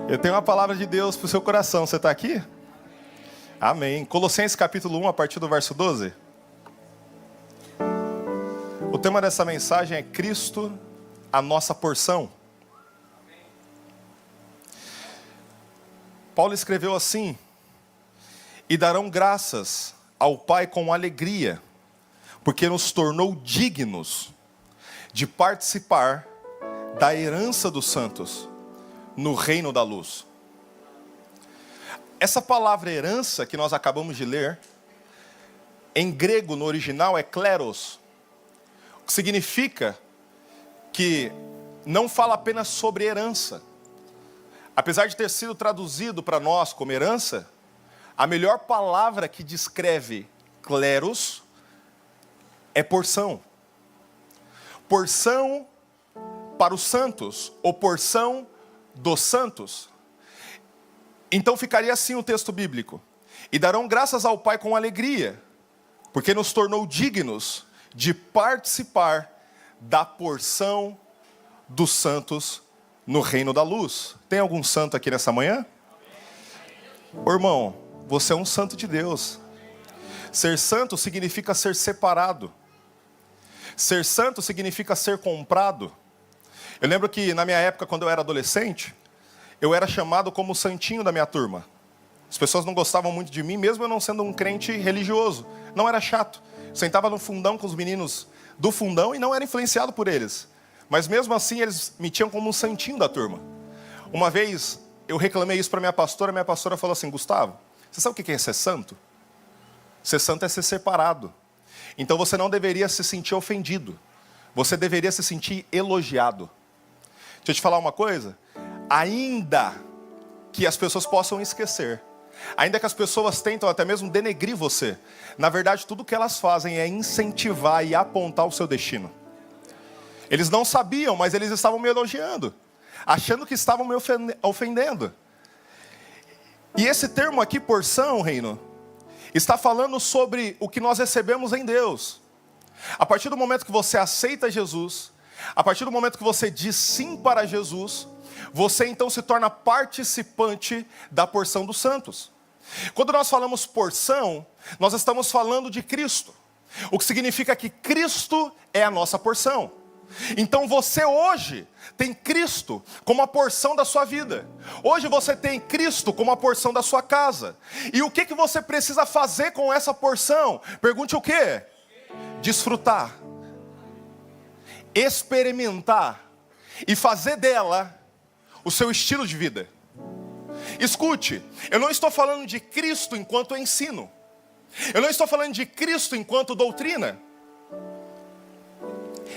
Eu tenho uma palavra de Deus para o seu coração. Você está aqui? Amém. Colossenses capítulo 1, a partir do verso 12. O tema dessa mensagem é Cristo, a nossa porção. Paulo escreveu assim: e darão graças ao Pai com alegria, porque nos tornou dignos de participar da herança dos santos no reino da luz. Essa palavra herança que nós acabamos de ler, em grego no original é kleros, o que significa que não fala apenas sobre herança. Apesar de ter sido traduzido para nós como herança, a melhor palavra que descreve kleros é porção. Porção para os santos, ou porção dos santos. Então ficaria assim o texto bíblico: e darão graças ao Pai com alegria, porque nos tornou dignos de participar da porção dos santos no reino da luz. Tem algum santo aqui nessa manhã? Ô, irmão, você é um santo de Deus. Ser santo significa ser separado. Ser santo significa ser comprado. Eu lembro que na minha época, quando eu era adolescente, eu era chamado como o santinho da minha turma. As pessoas não gostavam muito de mim, mesmo eu não sendo um crente religioso. Não era chato. Sentava no fundão com os meninos do fundão e não era influenciado por eles. Mas mesmo assim, eles me tinham como um santinho da turma. Uma vez, eu reclamei isso para minha pastora falou assim: Gustavo, você sabe o que é ser santo? Ser santo é ser separado. Então você não deveria se sentir ofendido. Você deveria se sentir elogiado. Deixa eu te falar uma coisa. Ainda que as pessoas possam esquecer, ainda que as pessoas tentam até mesmo denegrir você, na verdade tudo que elas fazem é incentivar e apontar o seu destino. Eles não sabiam, mas eles estavam me elogiando, achando que estavam me ofendendo. E esse termo aqui, porção, reino, está falando sobre o que nós recebemos em Deus. A partir do momento que você aceita Jesus, a partir do momento que você diz sim para Jesus, você então se torna participante da porção dos santos. Quando nós falamos porção, nós estamos falando de Cristo, o que significa que Cristo é a nossa porção. Então você hoje tem Cristo como a porção da sua vida. Hoje você tem Cristo como a porção da sua casa. E o que você precisa fazer com essa porção? Pergunte o quê? Desfrutar, experimentar e fazer dela o seu estilo de vida. Escute, eu não estou falando de Cristo enquanto ensino. Eu não estou falando de Cristo enquanto doutrina.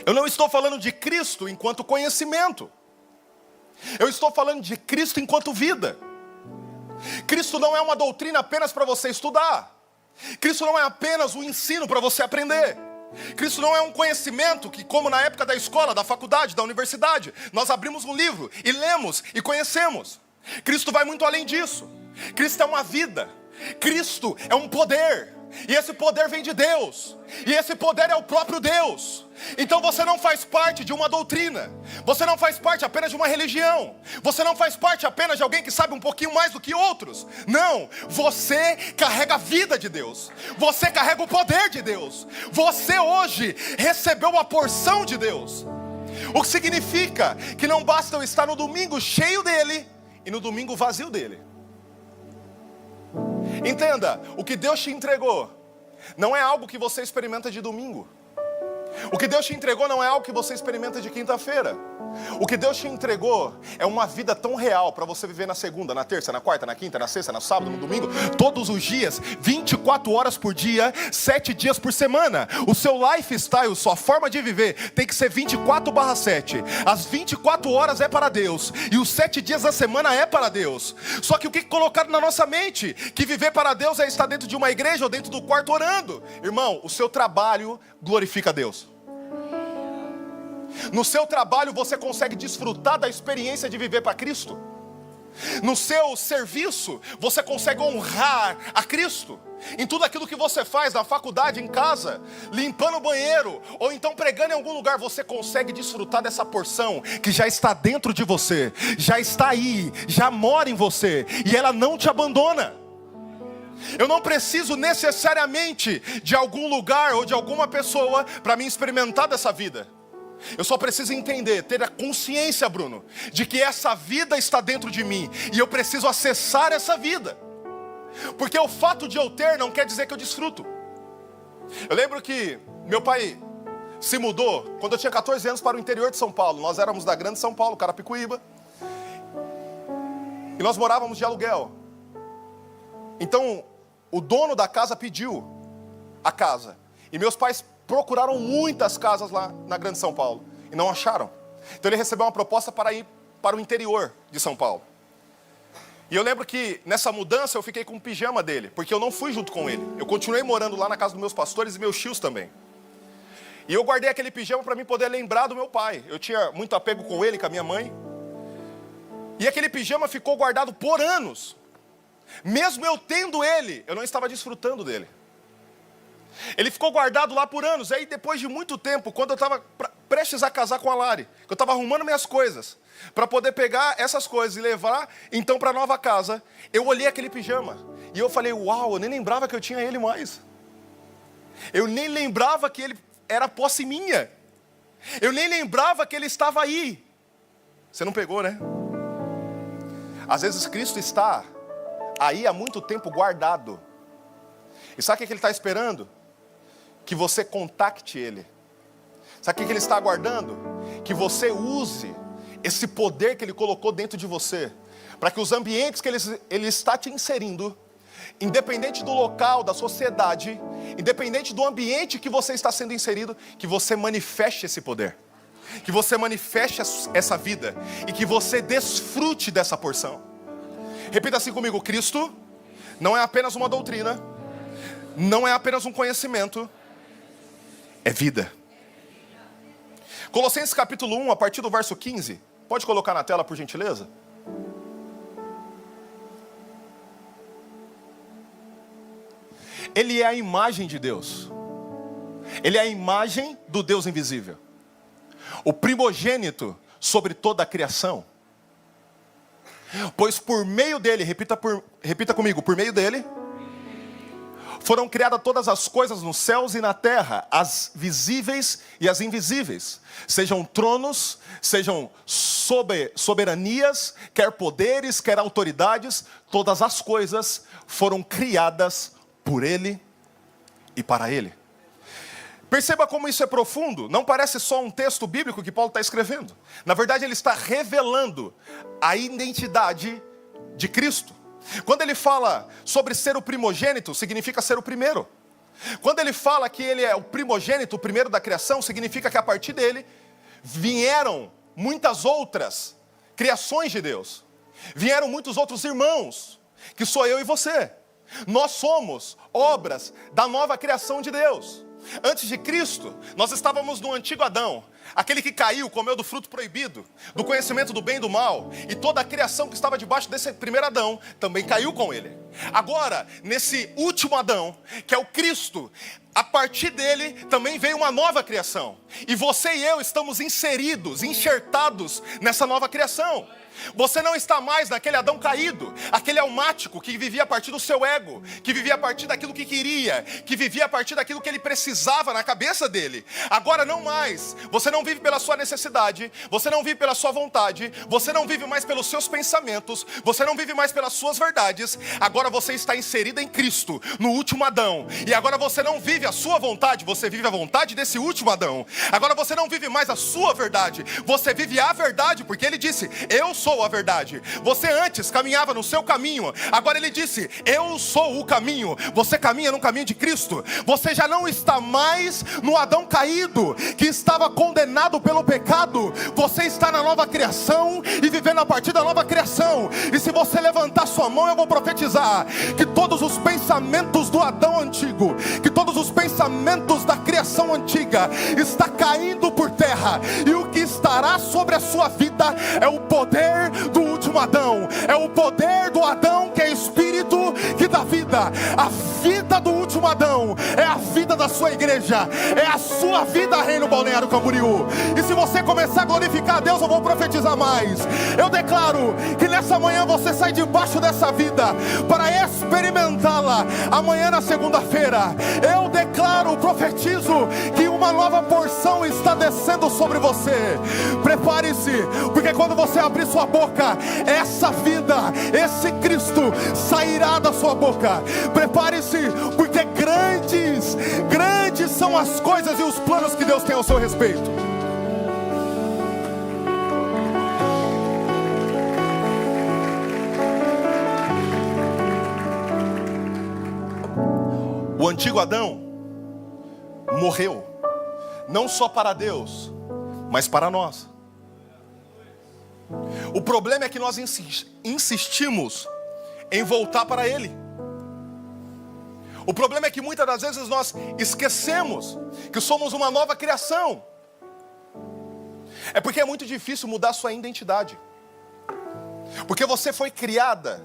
Eu não estou falando de Cristo enquanto conhecimento. Eu estou falando de Cristo enquanto vida. Cristo não é uma doutrina apenas para você estudar. Cristo não é apenas um ensino para você aprender. Cristo não é um conhecimento que, como na época da escola, da faculdade, da universidade, nós abrimos um livro e lemos e conhecemos. Cristo vai muito além disso. Cristo é uma vida. Cristo é um poder. E esse poder vem de Deus. E esse poder é o próprio Deus. Então você não faz parte de uma doutrina. Você não faz parte apenas de uma religião. Você não faz parte apenas de alguém que sabe um pouquinho mais do que outros. Não, você carrega a vida de Deus. Você carrega o poder de Deus. Você hoje recebeu a porção de Deus. O que significa que não basta eu estar no domingo cheio dele e no domingo vazio dele. Entenda, o que Deus te entregou não é algo que você experimenta de domingo. O que Deus te entregou não é algo que você experimenta de quinta-feira. O que Deus te entregou é uma vida tão real para você viver na segunda, na terça, na quarta, na quinta, na sexta, no sábado, no domingo, todos os dias, 24 horas por dia, 7 dias por semana. O seu lifestyle, sua forma de viver tem que ser 24/7. As 24 horas é para Deus e os 7 dias da semana é para Deus. Só que o que colocaram na nossa mente? Que viver para Deus é estar dentro de uma igreja ou dentro do quarto orando. Irmão, o seu trabalho glorifica a Deus. No seu trabalho você consegue desfrutar da experiência de viver para Cristo? No seu serviço, você consegue honrar a Cristo. Em tudo aquilo que você faz, na faculdade, em casa, limpando o banheiro, ou então pregando em algum lugar, você consegue desfrutar dessa porção que já está dentro de você, já está aí, já mora em você, e ela não te abandona. Eu não preciso necessariamente de algum lugar ou de alguma pessoa para me experimentar dessa vida. Eu só preciso entender, ter a consciência, Bruno, de que essa vida está dentro de mim e eu preciso acessar essa vida. Porque o fato de eu ter não quer dizer que eu desfruto. Eu lembro que meu pai se mudou quando eu tinha 14 anos para o interior de São Paulo. Nós éramos da Grande São Paulo, Carapicuíba, e nós morávamos de aluguel. Então o dono da casa pediu a casa, e meus pais procuraram muitas casas lá na Grande São Paulo e não acharam. Então ele recebeu uma proposta para ir para o interior de São Paulo. E eu lembro que nessa mudança eu fiquei com o pijama dele, porque eu não fui junto com ele. Eu continuei morando lá na casa dos meus pastores e meus tios também. E eu guardei aquele pijama para mim poder lembrar do meu pai. Eu tinha muito apego com ele, com a minha mãe. E aquele pijama ficou guardado por anos. Mesmo eu tendo ele, eu não estava desfrutando dele. Ele ficou guardado lá por anos. Aí depois de muito tempo, quando eu estava prestes a casar com a Lari, eu estava arrumando minhas coisas para poder pegar essas coisas e levar então para a nova casa, eu olhei aquele pijama e eu falei, uau, eu nem lembrava que eu tinha ele mais. Eu nem lembrava que ele era posse minha. Eu nem lembrava que ele estava aí. Você não pegou, né? Às vezes Cristo está aí há muito tempo guardado. E sabe o que ele está esperando? Que você contacte ele. Sabe o que ele está aguardando? Que você use esse poder que ele colocou dentro de você, para que os ambientes que ele está te inserindo, independente do local, da sociedade, independente do ambiente que você está sendo inserido, que você manifeste esse poder, que você manifeste essa vida, e que você desfrute dessa porção. Repita assim comigo: Cristo não é apenas uma doutrina, não é apenas um conhecimento, é vida. Colossenses capítulo 1, a partir do verso 15. Pode colocar na tela, por gentileza? Ele é a imagem de Deus. Ele é a imagem do Deus invisível, o primogênito sobre toda a criação. Pois por meio dele, repita comigo, por meio dele foram criadas todas as coisas nos céus e na terra, as visíveis e as invisíveis. Sejam tronos, sejam soberanias, quer poderes, quer autoridades, todas as coisas foram criadas por ele e para ele. Perceba como isso é profundo. Não parece só um texto bíblico que Paulo está escrevendo. Na verdade, ele está revelando a identidade de Cristo. Quando ele fala sobre ser o primogênito, significa ser o primeiro. Quando ele fala que ele é o primogênito, o primeiro da criação, significa que a partir dele vieram muitas outras criações de Deus. Vieram muitos outros irmãos, que sou eu e você. Nós somos obras da nova criação de Deus. Antes de Cristo, nós estávamos no antigo Adão, aquele que caiu, comeu do fruto proibido, do conhecimento do bem e do mal, e toda a criação que estava debaixo desse primeiro Adão também caiu com ele. Agora, nesse último Adão, que é o Cristo, a partir dele também veio uma nova criação, e você e eu estamos inseridos, enxertados nessa nova criação. Você não está mais naquele Adão caído, aquele almático que vivia a partir do seu ego, que vivia a partir daquilo que queria, que vivia a partir daquilo que ele precisava na cabeça dele. Agora não mais. Você não vive pela sua necessidade, você não vive pela sua vontade, você não vive mais pelos seus pensamentos, você não vive mais pelas suas verdades. Agora você está inserido em Cristo, no último Adão. E agora você não vive a sua vontade, você vive a vontade desse último Adão. Agora você não vive mais a sua verdade, você vive a verdade, porque ele disse: eu sou a verdade. Você antes caminhava no seu caminho, agora ele disse: eu sou o caminho. Você caminha no caminho de Cristo. Você já não está mais no Adão caído, que estava condenado pelo pecado. Você está na nova criação e vivendo a partir da nova criação. E se você levantar sua mão, eu vou profetizar que todos os pensamentos do Adão antigo, que todos os pensamentos da criação antiga está caindo por terra, e o que estará sobre a sua vida é o poder do último último Adão. É o poder do Adão que é espírito que dá vida. A vida do último Adão é a vida da sua igreja, é a sua vida, Reino Balneário Camboriú. E se você começar a glorificar a Deus, eu vou profetizar mais. Eu declaro que nessa manhã você sai debaixo dessa vida para experimentá-la amanhã na segunda-feira. Eu declaro, profetizo que uma nova porção está descendo sobre você. Prepare-se, porque quando você abrir sua boca, essa vida, esse Cristo sairá da sua boca. Prepare-se, porque grandes são as coisas e os planos que Deus tem ao seu respeito. O antigo Adão morreu, não só para Deus, mas para nós. O problema é que nós insistimos em voltar para Ele. O problema é que muitas das vezes nós esquecemos que somos uma nova criação. É porque é muito difícil mudar sua identidade. Porque você foi criada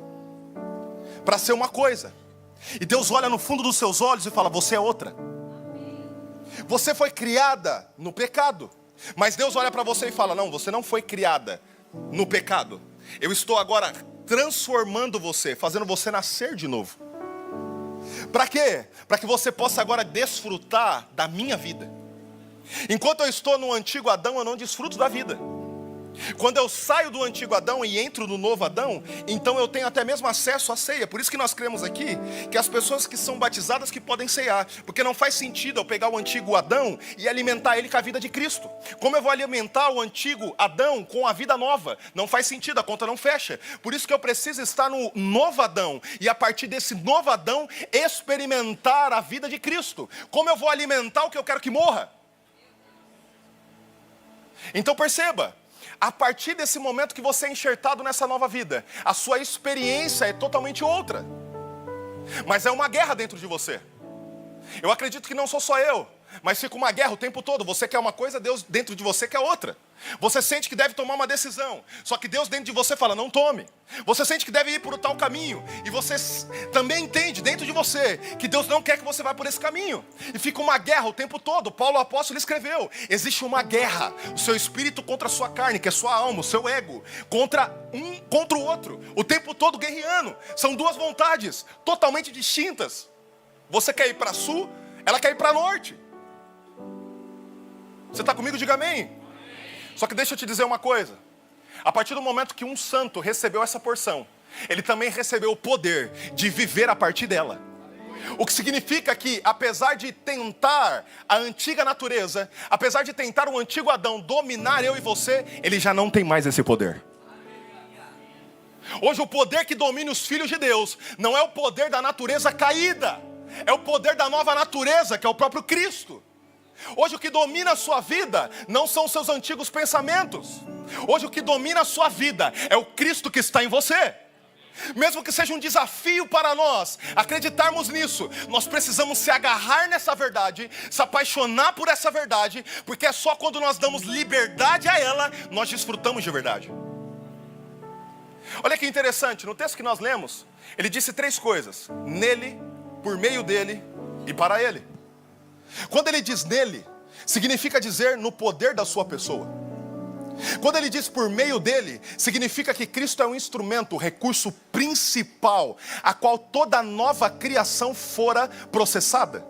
para ser uma coisa. E Deus olha no fundo dos seus olhos e fala: você é outra. Você foi criada no pecado, mas Deus olha para você e fala: não, você não foi criada no pecado. Eu estou agora transformando você, fazendo você nascer de novo. Para quê? Para que você possa agora desfrutar da minha vida. Enquanto eu estou no antigo Adão, eu não desfruto da vida. Quando eu saio do antigo Adão e entro no novo Adão, então eu tenho até mesmo acesso à ceia. Por isso que nós cremos aqui que as pessoas que são batizadas que podem ceiar, porque não faz sentido eu pegar o antigo Adão e alimentar ele com a vida de Cristo. Como eu vou alimentar o antigo Adão com a vida nova? Não faz sentido, a conta não fecha. Por isso que eu preciso estar no novo Adão e a partir desse novo Adão experimentar a vida de Cristo. Como eu vou alimentar o que eu quero que morra? Então perceba, a partir desse momento que você é enxertado nessa nova vida, a sua experiência é totalmente outra. Mas é uma guerra dentro de você. Eu acredito que não sou só eu, mas fica uma guerra o tempo todo. Você quer uma coisa, Deus dentro de você quer outra. Você sente que deve tomar uma decisão, só que Deus dentro de você fala: não tome. Você sente que deve ir por um tal caminho, e você também entende dentro de você que Deus não quer que você vá por esse caminho. E fica uma guerra o tempo todo. Paulo, o apóstolo, escreveu: existe uma guerra, o seu espírito contra a sua carne, que é a sua alma, o seu ego, contra o outro, o tempo todo guerreando. São duas vontades totalmente distintas. Você quer ir para sul, ela quer ir para norte. Você está comigo? Diga amém. Só que deixa eu te dizer uma coisa. A partir do momento que um santo recebeu essa porção, ele também recebeu o poder de viver a partir dela. O que significa que, apesar de tentar a antiga natureza, apesar de tentar o antigo Adão dominar eu e você, ele já não tem mais esse poder. Hoje o poder que domina os filhos de Deus não é o poder da natureza caída, é o poder da nova natureza, que é o próprio Cristo. Hoje o que domina a sua vida não são os seus antigos pensamentos. Hoje o que domina a sua vida é o Cristo que está em você. Mesmo que seja um desafio para nós acreditarmos nisso, nós precisamos se agarrar nessa verdade, se apaixonar por essa verdade, porque é só quando nós damos liberdade a ela, nós desfrutamos de verdade. Olha que interessante, no texto que nós lemos, ele disse 3 coisas: nele, por meio dele e para ele. Quando ele diz nele, significa dizer no poder da sua pessoa. Quando ele diz por meio dele, significa que Cristo é um instrumento, o recurso principal, a qual toda nova criação fora processada.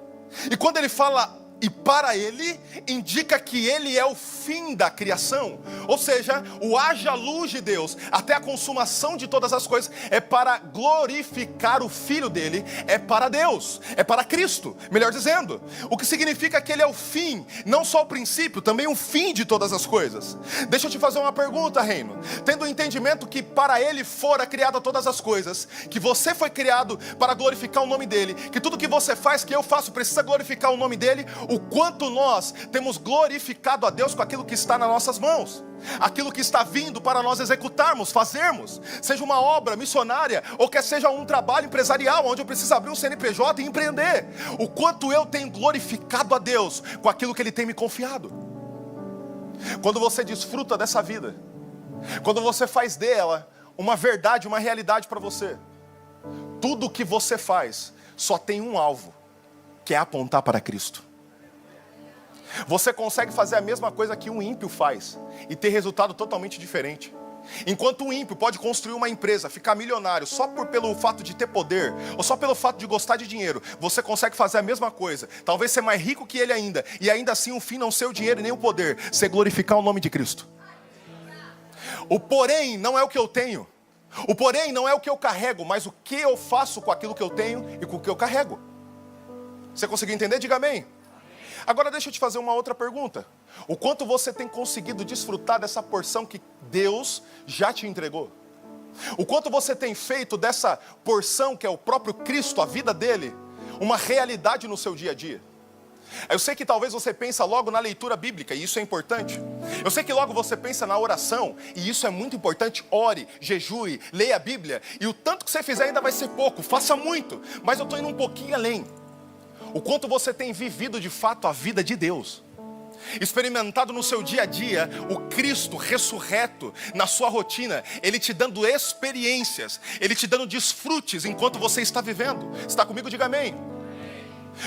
E quando ele fala e para ele, indica que ele é o fim da criação. Ou seja, o haja luz de Deus até a consumação de todas as coisas é para glorificar o Filho dele, é para Deus, é para Cristo, melhor dizendo. O que significa que ele é o fim, não só o princípio, também o fim de todas as coisas. Deixa eu te fazer uma pergunta, reino. Tendo o entendimento que para ele fora criada todas as coisas, que você foi criado para glorificar o nome dele, que tudo que você faz, que eu faço, precisa glorificar o nome dele, o quanto nós temos glorificado a Deus com aquilo que está nas nossas mãos, aquilo que está vindo para nós executarmos, fazermos, seja uma obra missionária, ou que seja um trabalho empresarial, onde eu preciso abrir um CNPJ e empreender. O quanto eu tenho glorificado a Deus com aquilo que Ele tem me confiado. Quando você desfruta dessa vida, quando você faz dela uma verdade, uma realidade para você. Tudo que você faz só tem um alvo, que é apontar para Cristo. Você consegue fazer a mesma coisa que um ímpio faz e ter resultado totalmente diferente. Enquanto um ímpio pode construir uma empresa, ficar milionário só pelo fato de ter poder, ou só pelo fato de gostar de dinheiro, você consegue fazer a mesma coisa, talvez ser mais rico que ele ainda, e ainda assim o fim não ser o dinheiro e nem o poder, ser glorificar o nome de Cristo. O porém não é o que eu tenho, o porém não é o que eu carrego, mas o que eu faço com aquilo que eu tenho e com o que eu carrego. Você conseguiu entender? Diga amém. Agora deixa eu te fazer uma outra pergunta. O quanto você tem conseguido desfrutar dessa porção que Deus já te entregou? O quanto você tem feito dessa porção que é o próprio Cristo, a vida dele, uma realidade no seu dia a dia? Eu sei que talvez você pense logo na leitura bíblica, e isso é importante. Eu sei que logo você pensa na oração, e isso é muito importante. Ore, jejue, leia a Bíblia, e o tanto que você fizer ainda vai ser pouco, faça muito. Mas eu estou indo um pouquinho além. O quanto você tem vivido de fato a vida de Deus, experimentado no seu dia a dia o Cristo ressurreto na sua rotina, Ele te dando experiências, Ele te dando desfrutes enquanto você está vivendo. Está comigo? Diga amém.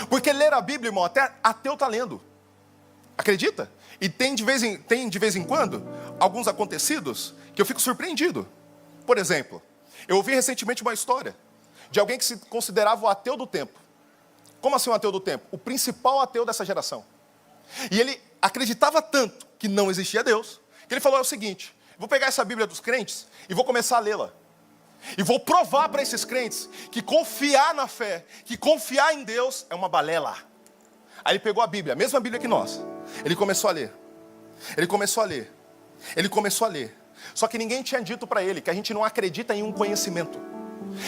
Porque ler a Bíblia, irmão, até ateu está lendo. Acredita? E tem de vez em quando alguns acontecidos que eu fico surpreendido. Por exemplo, eu ouvi recentemente uma história de alguém que se considerava o ateu do tempo. Como assim um ateu do tempo? O principal ateu dessa geração. E ele acreditava tanto que não existia Deus, que ele falou o seguinte: vou pegar essa Bíblia dos crentes e vou começar a lê-la. E vou provar para esses crentes que confiar na fé, que confiar em Deus é uma balela. Aí ele pegou a Bíblia, a mesma Bíblia que nós. Ele começou a ler. Ele começou a ler. Ele começou a ler. Só que ninguém tinha dito para ele que a gente não acredita em um conhecimento.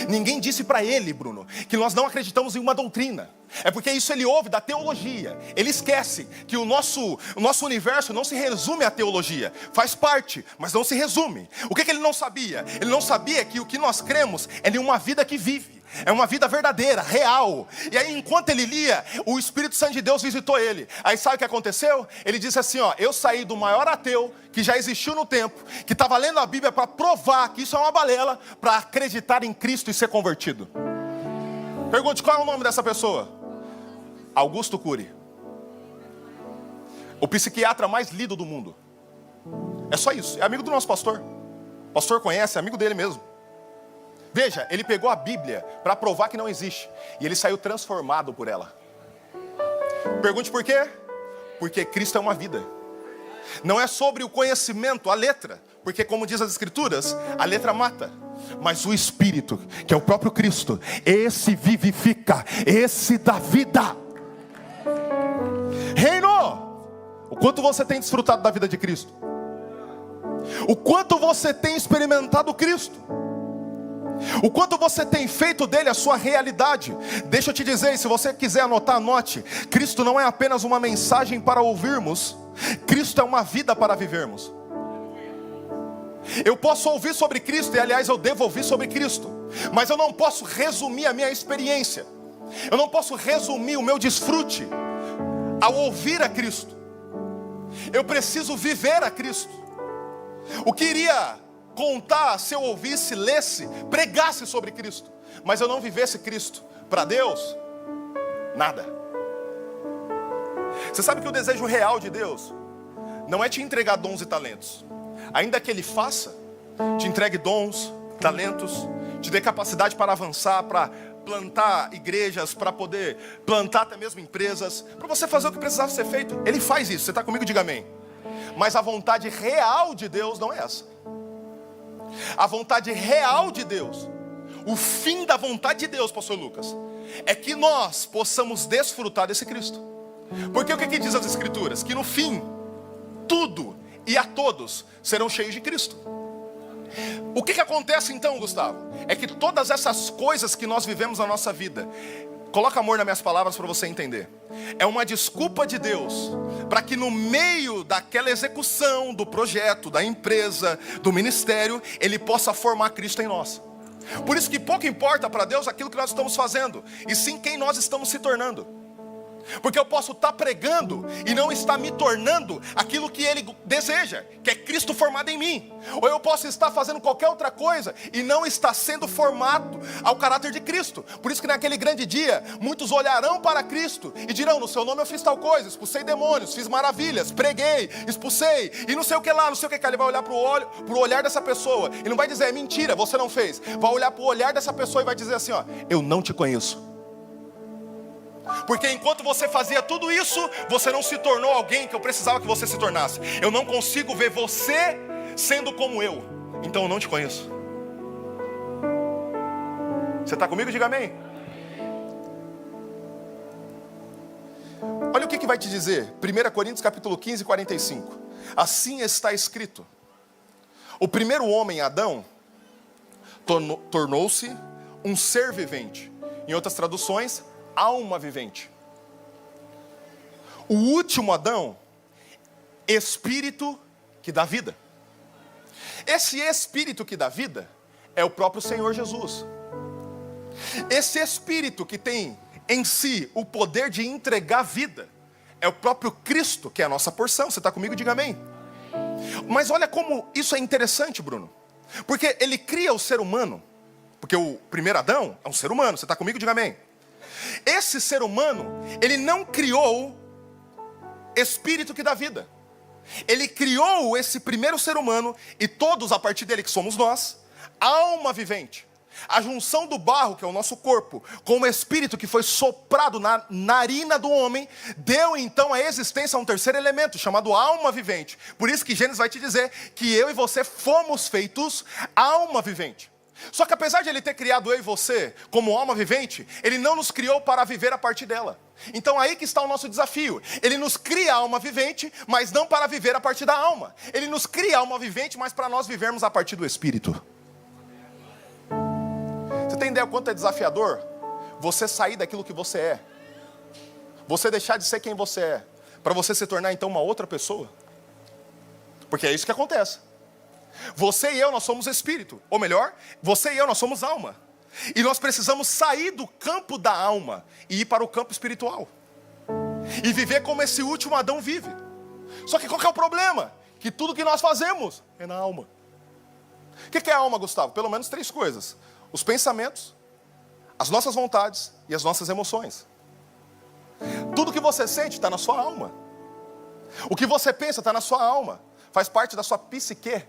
Ninguém disse para ele, Bruno, que nós não acreditamos em uma doutrina. É porque isso ele ouve da teologia. Ele esquece que o nosso universo não se resume à teologia. Faz parte, mas não se resume. O que ele não sabia? Ele não sabia que o que nós cremos é em uma vida que vive. É uma vida verdadeira, real. E aí enquanto ele lia, o Espírito Santo de Deus visitou ele. Aí sabe o que aconteceu? Ele disse assim, ó: eu saí do maior ateu que já existiu no tempo, que estava lendo a Bíblia para provar que isso é uma balela, para acreditar em Cristo e ser convertido. Pergunte, qual é o nome dessa pessoa? Augusto Cury. O psiquiatra mais lido do mundo. É só isso, é amigo do nosso pastor. O pastor conhece, é amigo dele mesmo. Veja, ele pegou a Bíblia para provar que não existe. E ele saiu transformado por ela. Pergunte por quê? Porque Cristo é uma vida. Não é sobre o conhecimento, a letra. Porque como diz as Escrituras, a letra mata. Mas o Espírito, que é o próprio Cristo, esse vivifica, esse dá vida. Reino! O quanto você tem desfrutado da vida de Cristo? O quanto você tem experimentado Cristo? O quanto você tem feito dele a sua realidade? Deixa eu te dizer, se você quiser anotar, anote. Cristo não é apenas uma mensagem para ouvirmos. Cristo é uma vida para vivermos. Eu posso ouvir sobre Cristo, e aliás eu devo ouvir sobre Cristo, mas eu não posso resumir a minha experiência. Eu não posso resumir o meu desfrute ao ouvir a Cristo. Eu preciso viver a Cristo. O que iria contar se eu ouvisse, lesse, pregasse sobre Cristo, mas eu não vivesse Cristo para Deus? Nada. Você sabe que o desejo real de Deus não é te entregar dons e talentos. Ainda que Ele faça, te entregue dons, talentos, te dê capacidade para avançar, para plantar igrejas, para poder plantar até mesmo empresas, para você fazer o que precisava ser feito. Ele faz isso, você está comigo? Diga amém. Mas a vontade real de Deus não é essa. A vontade real de Deus, o fim da vontade de Deus, pastor Lucas, é que nós possamos desfrutar desse Cristo. Porque o que diz as Escrituras? Que no fim, tudo e a todos serão cheios de Cristo. O que acontece então, Gustavo? É que todas essas coisas que nós vivemos na nossa vida, coloca amor nas minhas palavras para você entender, é uma desculpa de Deus para que no meio daquela execução do projeto, da empresa, do ministério, Ele possa formar Cristo em nós. Por isso que pouco importa para Deus aquilo que nós estamos fazendo, e sim quem nós estamos se tornando. Porque eu posso estar pregando e não estar me tornando aquilo que Ele deseja, que é Cristo formado em mim. Ou eu posso estar fazendo qualquer outra coisa e não estar sendo formado ao caráter de Cristo. Por isso que naquele grande dia, muitos olharão para Cristo e dirão: no seu nome eu fiz tal coisa, expulsei demônios, fiz maravilhas, preguei, expulsei, e não sei o que lá, não sei o que. Ele vai olhar para o olhar dessa pessoa e não vai dizer: é mentira, você não fez. Vai olhar para o olhar dessa pessoa e vai dizer assim: ó, eu não te conheço. Porque enquanto você fazia tudo isso, você não se tornou alguém que eu precisava que você se tornasse. Eu não consigo ver você sendo como eu, então eu não te conheço. Você está comigo? Diga amém. Olha o que vai te dizer 1 Coríntios capítulo 15, 45. Assim está escrito: o primeiro homem, Adão, tornou-se um ser vivente. Em outras traduções, alma vivente. O último Adão, espírito que dá vida. Esse espírito que dá vida é o próprio Senhor Jesus. Esse espírito que tem em si o poder de entregar vida é o próprio Cristo, que é a nossa porção. Você está comigo? Diga amém. Mas olha como isso é interessante, Bruno. Porque ele cria o ser humano. Porque o primeiro Adão é um ser humano. Você está comigo? Diga amém. Esse ser humano, ele não criou espírito que dá vida. Ele criou esse primeiro ser humano, e todos a partir dele, que somos nós, alma vivente. A junção do barro, que é o nosso corpo, com o espírito que foi soprado na narina do homem, deu então a existência a um terceiro elemento, chamado alma vivente. Por isso que Gênesis vai te dizer que eu e você fomos feitos alma vivente. Só que apesar de ele ter criado eu e você como alma vivente, ele não nos criou para viver a partir dela. Então aí que está o nosso desafio. Ele nos cria alma vivente, mas não para viver a partir da alma. Ele nos cria alma vivente, mas para nós vivermos a partir do Espírito. Você tem ideia o quanto é desafiador você sair daquilo que você é? Você deixar de ser quem você é, para você se tornar então uma outra pessoa? Porque é isso que acontece. Você e eu, nós somos espírito. Ou melhor, você e eu, nós somos alma. E nós precisamos sair do campo da alma e ir para o campo espiritual. E viver como esse último Adão vive. Só que qual que é o problema? Que tudo que nós fazemos é na alma. O que é a alma, Gustavo? Pelo menos 3 coisas: os pensamentos, as nossas vontades e as nossas emoções. Tudo que você sente está na sua alma. O que você pensa está na sua alma. Faz parte da sua psique.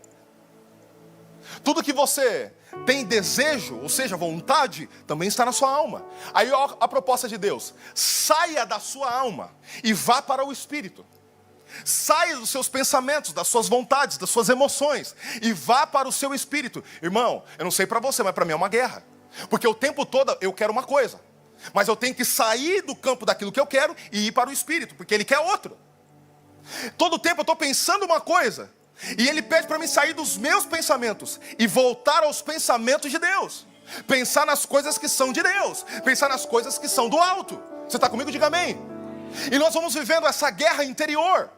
Tudo que você tem desejo, ou seja, vontade, também está na sua alma. Aí ó, a proposta de Deus: saia da sua alma e vá para o Espírito. Saia dos seus pensamentos, das suas vontades, das suas emoções, e vá para o seu Espírito. Irmão, eu não sei para você, mas para mim é uma guerra. Porque o tempo todo eu quero uma coisa, mas eu tenho que sair do campo daquilo que eu quero e ir para o Espírito, porque Ele quer outro. Todo tempo eu estou pensando uma coisa, e Ele pede para mim sair dos meus pensamentos e voltar aos pensamentos de Deus. Pensar nas coisas que são de Deus, pensar nas coisas que são do alto. Você está comigo? Diga amém. E nós vamos vivendo essa guerra interior,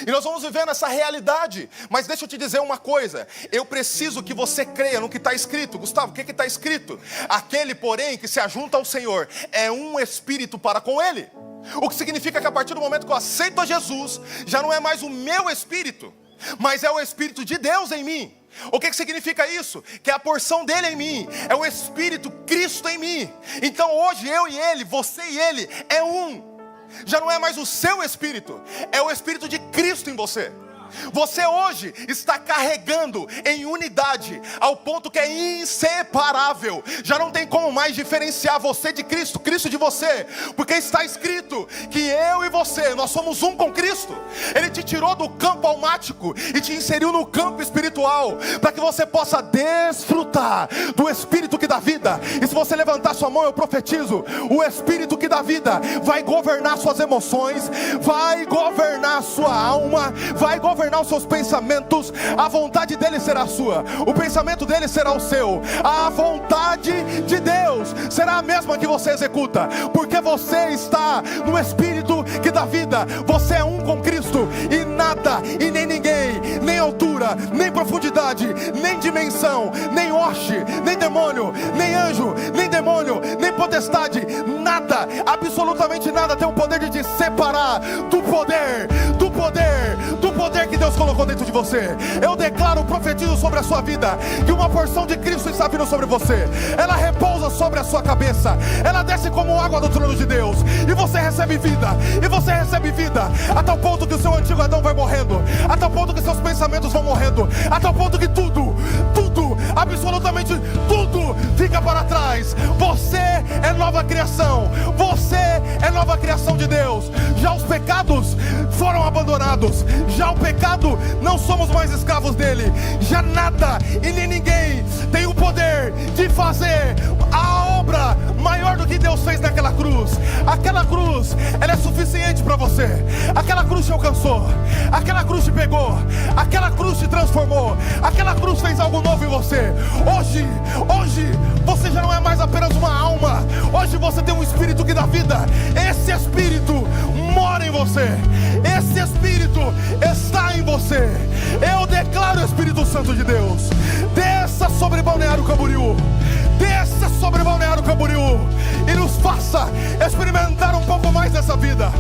e nós vamos vivendo essa realidade. Mas deixa eu te dizer uma coisa: eu preciso que você creia no que está escrito. Gustavo, o que está escrito? Aquele, porém, que se ajunta ao Senhor é um espírito para com Ele. O que significa que a partir do momento que eu aceito a Jesus, já não é mais o meu espírito, mas é o Espírito de Deus em mim. O que significa isso? Que é a porção dele em mim, é o Espírito Cristo em mim. Então hoje eu e ele, você e ele é um. Já não é mais o seu espírito, é o Espírito de Cristo em você. Você hoje está carregando em unidade, ao ponto que é inseparável. Já não tem como mais diferenciar você de Cristo, Cristo de você, porque está escrito que eu e você, nós somos um com Cristo. Ele te tirou do campo almático e te inseriu no campo espiritual, para que você possa desfrutar do Espírito que dá vida. E se você levantar sua mão, eu profetizo: o Espírito que dá vida vai governar suas emoções, vai governar sua alma, vai governar os seus pensamentos. A vontade dele será a sua, o pensamento dele será o seu. A vontade de Deus será a mesma que você executa, porque você está no Espírito que dá vida. Você é um com Cristo, e nada e nem ninguém, nem altura, nem profundidade, nem dimensão, nem hoste, nem demônio, nem anjo, nem demônio, nem potestade, nada Absolutamente nada tem o poder de te separar do poder que Deus colocou dentro de você. Eu declaro, profetizo sobre a sua vida, que uma porção de Cristo está vindo sobre você. Ela repousa sobre a sua cabeça, ela desce como água do trono de Deus, e você recebe vida, a tal ponto que o seu antigo Adão vai morrendo, a tal ponto que seus pensamentos vão morrendo, a tal ponto que tudo, absolutamente tudo fica para trás. Você é nova criação, você é nova criação de Deus. Já os pecados foram abandonados, já o pecado, não somos mais escravos dele. Já nada e nem ninguém tem o poder de fazer a obra maior do que Deus fez naquela cruz. Aquela cruz, ela é suficiente para você. Aquela cruz te alcançou, aquela cruz te pegou, aquela cruz te transformou, aquela cruz fez algo novo em você. Hoje você já não é mais apenas uma alma. Hoje você tem um espírito que dá vida. Esse espírito mora em você, esse espírito está em você. Eu declaro o Espírito Santo de Deus, desça sobre Balneário Camboriú, desça sobre Balneário Camboriú e nos faça experimentar um pouco mais dessa vida.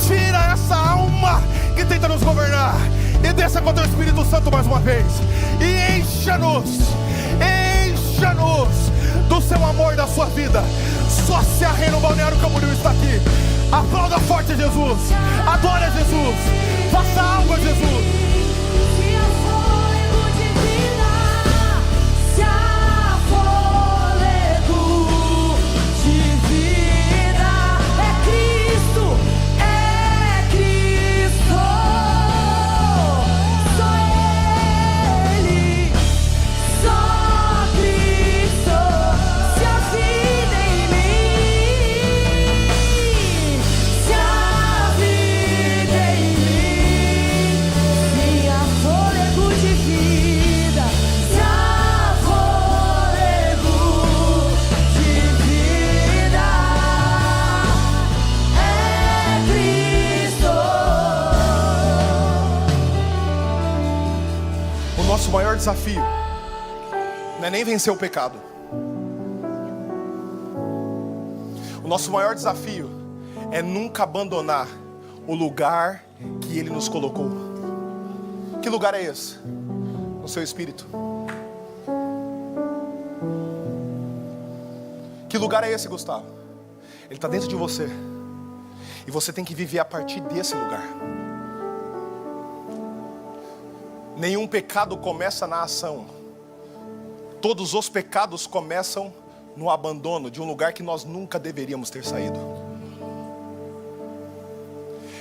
Tira essa alma que tenta nos governar e desça com o teu Espírito Santo mais uma vez e encha-nos do seu amor, da sua vida. Só se a Reino Balneário Camboriú está aqui. Aplauda forte Jesus, adore a Jesus, faça algo a Jesus. O maior desafio não é nem vencer o pecado. O nosso maior desafio é nunca abandonar o lugar que Ele nos colocou. Que lugar é esse? No seu espírito. Que lugar é esse, Gustavo? Ele está dentro de você. E você tem que viver a partir desse lugar. Nenhum pecado começa na ação. Todos os pecados começam no abandono de um lugar que nós nunca deveríamos ter saído.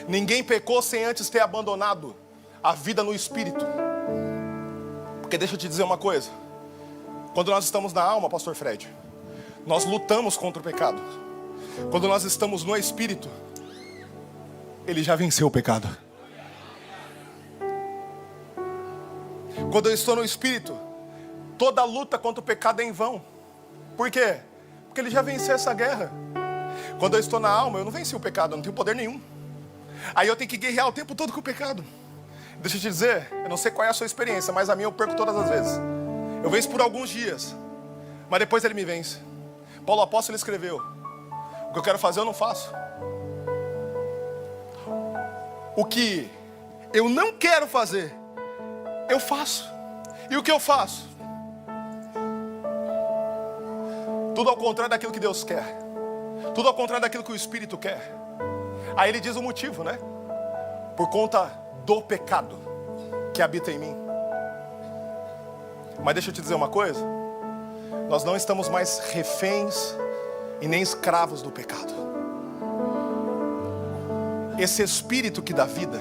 Ninguém pecou sem antes ter abandonado a vida no espírito. Porque deixa eu te dizer uma coisa. Quando nós estamos na alma, pastor Fred, nós lutamos contra o pecado. Quando nós estamos no espírito, ele já venceu o pecado. Quando eu estou no espírito, toda luta contra o pecado é em vão. Por quê? Porque ele já venceu essa guerra. Quando eu estou na alma, eu não venci o pecado, eu não tenho poder nenhum. Aí eu tenho que guerrear o tempo todo com o pecado. Deixa eu te dizer, eu não sei qual é a sua experiência, mas a minha eu perco todas as vezes. Eu venço por alguns dias, mas depois ele me vence. Paulo Apóstolo escreveu: o que eu quero fazer eu não faço, o que eu não quero fazer eu faço. E o que eu faço? Tudo ao contrário daquilo que Deus quer. Tudo ao contrário daquilo que o Espírito quer. Aí ele diz o motivo, né? Por conta do pecado que habita em mim. Mas deixa eu te dizer uma coisa. Nós não estamos mais reféns e nem escravos do pecado. Esse Espírito que dá vida,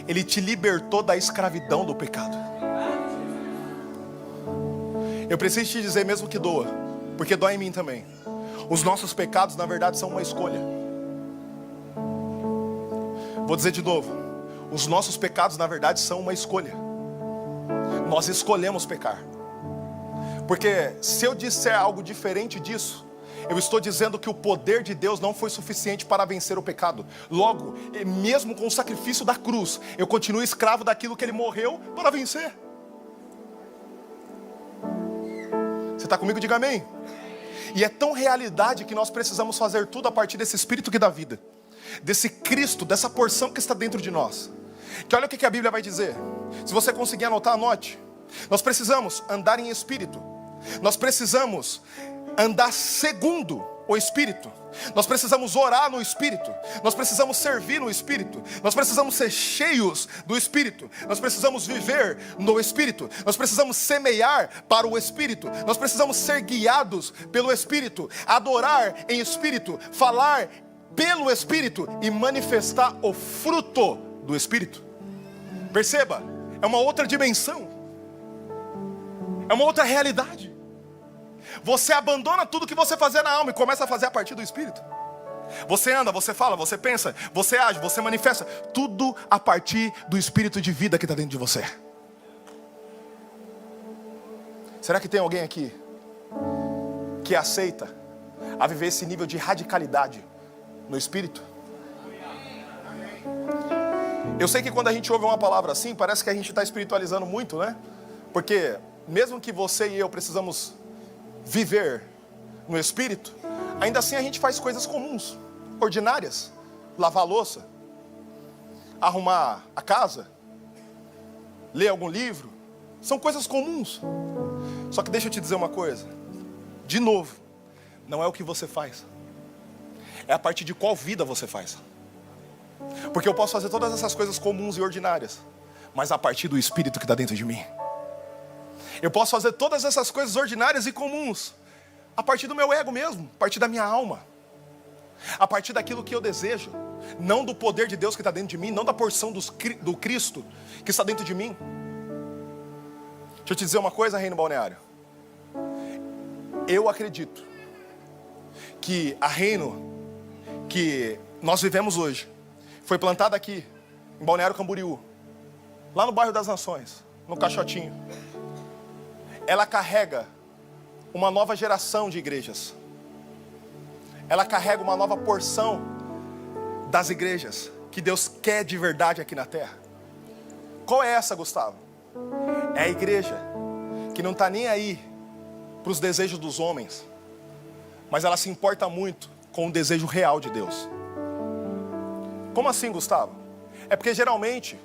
ele te libertou da escravidão do pecado. Eu preciso te dizer, mesmo que doa, porque dói em mim também. Os nossos pecados, na verdade, são uma escolha. Vou dizer de novo. Os nossos pecados, na verdade, são uma escolha. Nós escolhemos pecar. Porque se eu disser algo diferente disso, eu estou dizendo que o poder de Deus não foi suficiente para vencer o pecado. Logo, mesmo com o sacrifício da cruz, eu continuo escravo daquilo que Ele morreu para vencer. Você está comigo? Diga amém. E é tão realidade que nós precisamos fazer tudo a partir desse Espírito que dá vida, desse Cristo, dessa porção que está dentro de nós. Que olha o que a Bíblia vai dizer. Se você conseguir anotar, anote. Nós precisamos andar em Espírito. Nós precisamos andar segundo o Espírito. Nós precisamos orar no Espírito. Nós precisamos servir no Espírito. Nós precisamos ser cheios do Espírito. Nós precisamos viver no Espírito. Nós precisamos semear para o Espírito. Nós precisamos ser guiados pelo Espírito. Adorar em Espírito. Falar pelo Espírito e manifestar o fruto do Espírito. Perceba, é uma outra dimensão. É uma outra realidade. Você abandona tudo que você fazia na alma e começa a fazer a partir do Espírito. Você anda, você fala, você pensa, você age, você manifesta. Tudo a partir do Espírito de vida que está dentro de você. Será que tem alguém aqui que aceita a viver esse nível de radicalidade no Espírito? Eu sei que quando a gente ouve uma palavra assim, parece que a gente está espiritualizando muito, né? Porque mesmo que você e eu precisamos viver no Espírito, ainda assim a gente faz coisas comuns, ordinárias. Lavar a louça, arrumar a casa, ler algum livro. São coisas comuns. Só que deixa eu te dizer uma coisa. De novo, não é o que você faz, é a partir de qual vida você faz. Porque eu posso fazer todas essas coisas comuns e ordinárias, mas a partir do Espírito que está dentro de mim. Eu posso fazer todas essas coisas ordinárias e comuns a partir do meu ego mesmo, a partir da minha alma, a partir daquilo que eu desejo, não do poder de Deus que está dentro de mim, não da porção do Cristo que está dentro de mim. Deixa eu te dizer uma coisa, Reino Balneário. Eu acredito que a Reino que nós vivemos hoje foi plantada aqui, em Balneário Camboriú, lá no bairro das Nações, no Caixotinho. Ela carrega uma nova geração de igrejas. Ela carrega uma nova porção das igrejas que Deus quer de verdade aqui na terra. Qual é essa, Gustavo? É a igreja que não está nem aí para os desejos dos homens, mas ela se importa muito com o desejo real de Deus. Como assim, Gustavo? É porque geralmente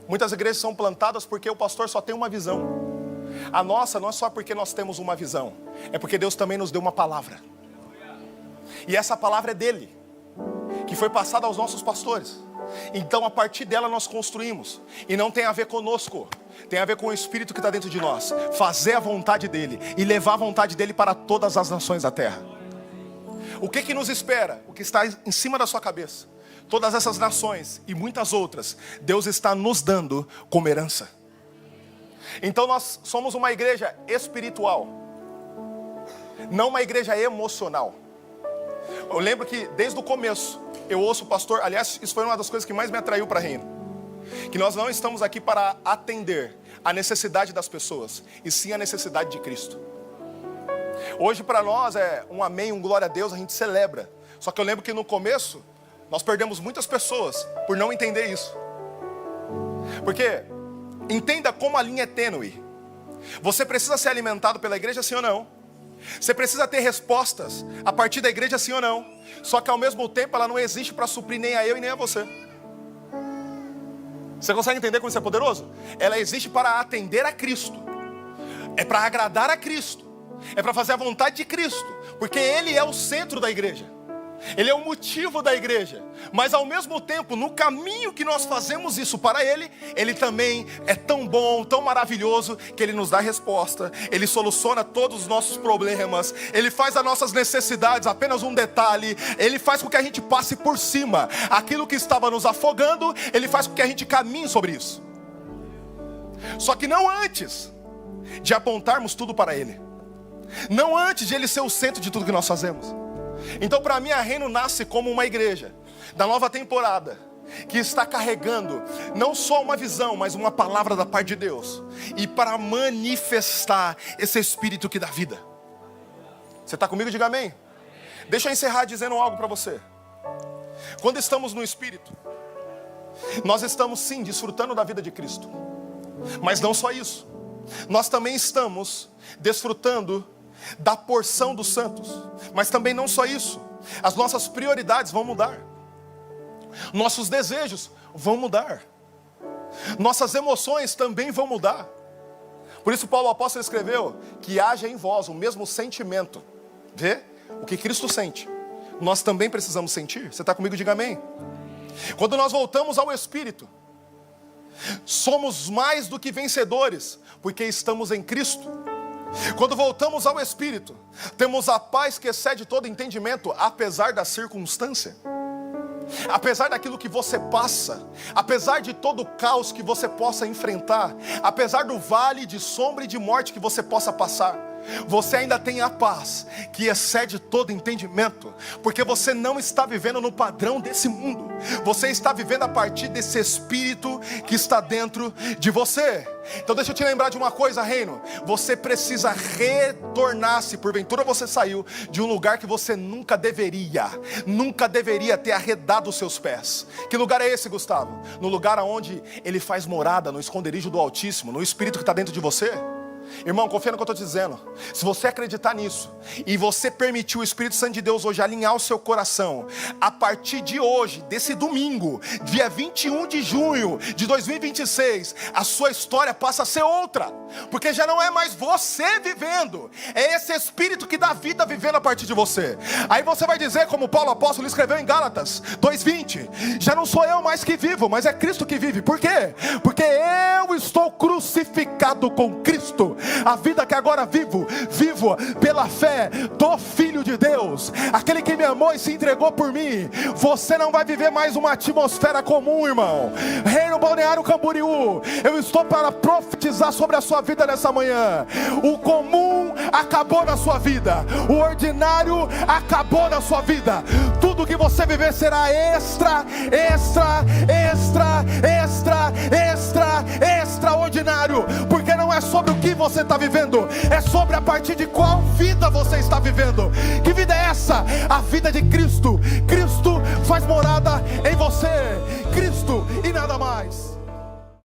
muitas igrejas são plantadas porque o pastor só tem uma visão. A nossa não é só porque nós temos uma visão, é porque Deus também nos deu uma palavra. E essa palavra é dele, que foi passada aos nossos pastores. Então a partir dela nós construímos. E não tem a ver conosco, tem a ver com o Espírito que está dentro de nós. Fazer a vontade dele e levar a vontade dele para todas as nações da terra. O que nos espera? O que está em cima da sua cabeça. Todas essas nações e muitas outras, Deus está nos dando como herança. Então nós somos uma igreja espiritual, não uma igreja emocional. Eu lembro que desde o começo eu ouço o pastor, aliás, isso foi uma das coisas que mais me atraiu para Reino, que nós não estamos aqui para atender a necessidade das pessoas, e sim a necessidade de Cristo. Hoje para nós é um amém, um glória a Deus, a gente celebra. Só que eu lembro que no começo nós perdemos muitas pessoas por não entender isso. Porque entenda como a linha é tênue. Você precisa ser alimentado pela igreja, sim ou não? Você precisa ter respostas a partir da igreja, sim ou não? Só que ao mesmo tempo ela não existe para suprir nem a eu e nem a você. Você consegue entender como isso é poderoso? Ela existe para atender a Cristo. É para agradar a Cristo. É para fazer a vontade de Cristo. Porque Ele é o centro da igreja. Ele é o motivo da igreja. Mas ao mesmo tempo, no caminho que nós fazemos isso para Ele, Ele também é tão bom, tão maravilhoso, que Ele nos dá resposta. Ele soluciona todos os nossos problemas. Ele faz as nossas necessidades apenas um detalhe. Ele faz com que a gente passe por cima. Aquilo que estava nos afogando, Ele faz com que a gente caminhe sobre isso. Só que não antes de apontarmos tudo para Ele. Não antes de Ele ser o centro de tudo que nós fazemos. Então para mim a Reino nasce como uma igreja da nova temporada, que está carregando não só uma visão, mas uma palavra da parte de Deus, e para manifestar esse Espírito que dá vida. Você está comigo? Diga amém. Deixa eu encerrar dizendo algo para você. Quando estamos no Espírito, nós estamos sim desfrutando da vida de Cristo. Mas não só isso, nós também estamos desfrutando da porção dos santos. Mas também não só isso, as nossas prioridades vão mudar, nossos desejos vão mudar, nossas emoções também vão mudar. Por isso Paulo apóstolo escreveu que haja em vós o mesmo sentimento. Vê? O que Cristo sente, nós também precisamos sentir. Você está comigo? Diga amém. Quando nós voltamos ao Espírito, somos mais do que vencedores, porque estamos em Cristo. Quando voltamos ao Espírito, temos a paz que excede todo entendimento, apesar da circunstância, apesar daquilo que você passa, apesar de todo o caos que você possa enfrentar, apesar do vale de sombra e de morte que você possa passar, você ainda tem a paz que excede todo entendimento, porque você não está vivendo no padrão desse mundo, você está vivendo a partir desse Espírito que está dentro de você. Então deixa eu te lembrar de uma coisa, reino, você precisa retornar, se porventura você saiu de um lugar que você nunca deveria ter arredado os seus pés. Que lugar é esse, Gustavo? No lugar onde Ele faz morada, no esconderijo do Altíssimo, no Espírito que está dentro de você. Irmão, confia no que eu estou te dizendo. Se você acreditar nisso e você permitir o Espírito Santo de Deus hoje alinhar o seu coração, a partir de hoje, desse domingo, dia 21 de junho de 2026, a sua história passa a ser outra, porque já não é mais você vivendo, é esse Espírito que dá vida vivendo a partir de você. Aí você vai dizer, como Paulo apóstolo escreveu em Gálatas 2:20, já não sou eu mais que vivo, mas é Cristo que vive. Por quê? Porque eu estou crucificado com Cristo. A vida que agora vivo pela fé do Filho de Deus, aquele que me amou e se entregou por mim. Você não vai viver mais uma atmosfera comum, irmão. Reino Balneário Camboriú, eu estou para profetizar sobre a sua vida nessa manhã. O comum acabou na sua vida, o ordinário acabou na sua vida. Tudo que você viver será extraordinário, porque não é sobre o que você está vivendo, é sobre a partir de qual vida você está vivendo. Que vida é essa? A vida de Cristo. Cristo faz morada em você, Cristo e nada mais.